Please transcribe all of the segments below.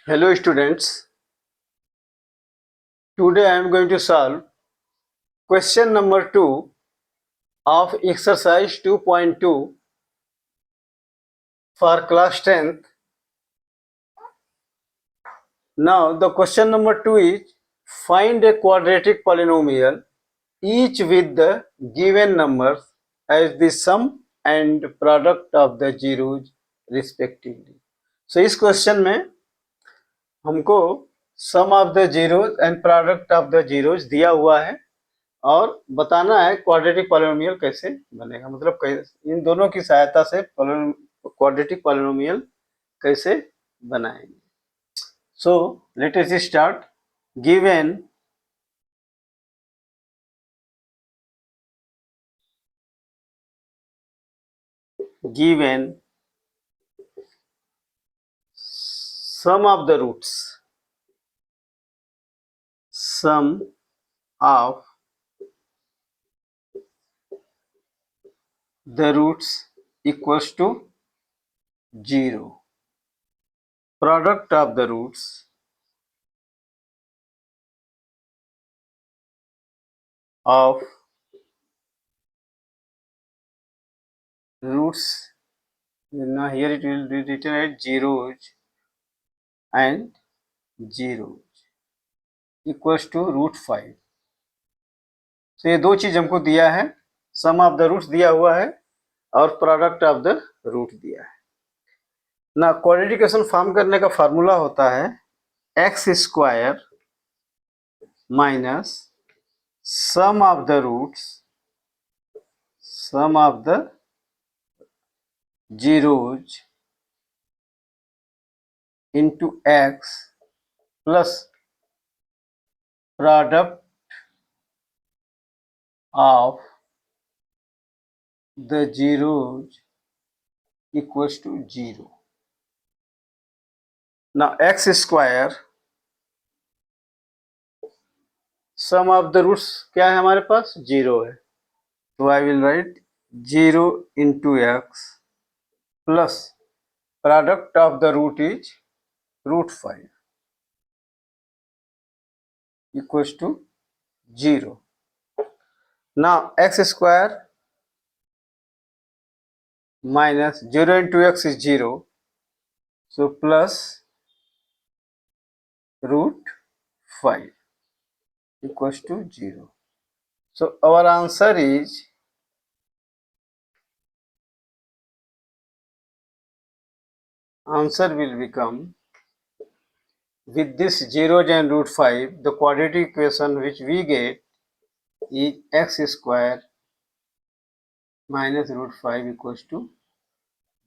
Hello students, today I am going to solve question number 2 of exercise 2.2 for class 10th. Now the question number 2 is find a quadratic polynomial each with the given numbers as the sum and product of the zeros respectively. So इस question में हमको sum of the zeros and product of the zeros दिया हुआ है और बताना है quadratic polynomial कैसे बनेगा, मतलब इन दोनों की सहायता से क्वाड्रेटिक पॉलिनोमियल कैसे बनाएंगे. So let us start. Given sum of the roots, sum of the roots equals to 0. Product of the roots of roots, now here it will be written as zeros and zeros equals to √5. तो ये दो चीज हमको दिया है, सम of the roots दिया हुआ है और प्रोडक्ट ऑफ द रूट दिया है ना. क्वाड्रेटिक इक्वेशन फॉर्म करने का फार्मूला होता है x square minus sum of the roots, sum of the zeros into x plus product of the zeros equals to 0. Now x square, sum of the roots क्या है हमारे पास, 0 है, तो I will write 0 into x plus product of the root is √5 equals to 0. Now x square minus 0 into x is 0, so plus √5 equals to 0. So our answer is will become, with this zeros and √5, the quadratic equation which we get is x square minus √5 equals to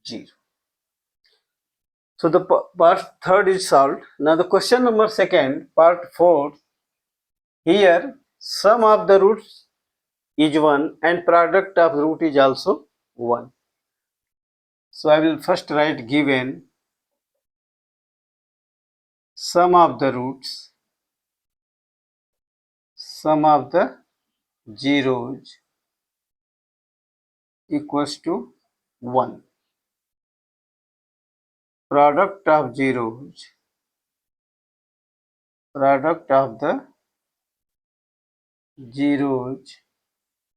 0. So the part third is solved. Now the question number second, part 4, here sum of the roots is 1 and product of root is also 1. So I will first write given sum of the roots, sum of the zeros equals to 1. Product of zeros, product of the zeros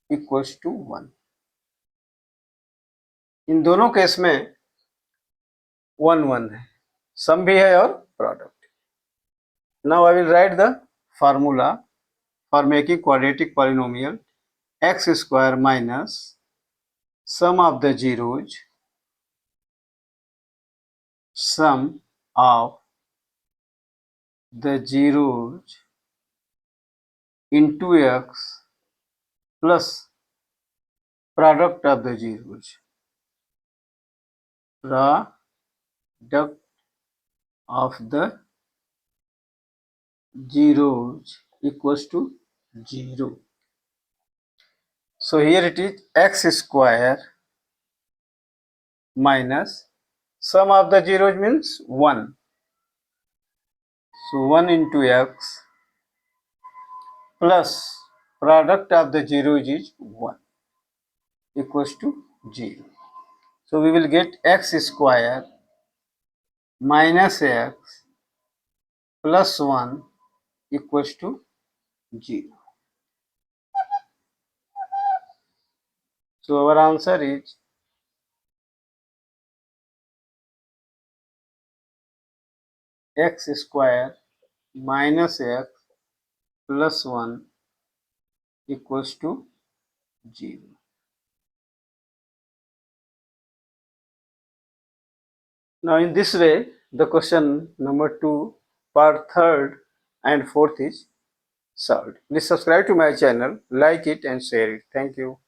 equals to 1. इन दोनों case में 1 1 है, सम भी है और product. Now I will write the formula for making quadratic polynomial x square minus sum of the zeros, sum of the zeros into x plus product of the zeros, product of the zeros equals to 0. So here it is x square minus sum of the zeros means 1. So 1 into x plus product of the zeros is 1 equals to 0. So we will get x square minus x plus 1 equals to 0. So our answer is x square minus x plus 1 equals to 0. Now in this way, the question number 2, part 3rd and 4th is solved. Please subscribe to my channel, like it and share it. Thank you.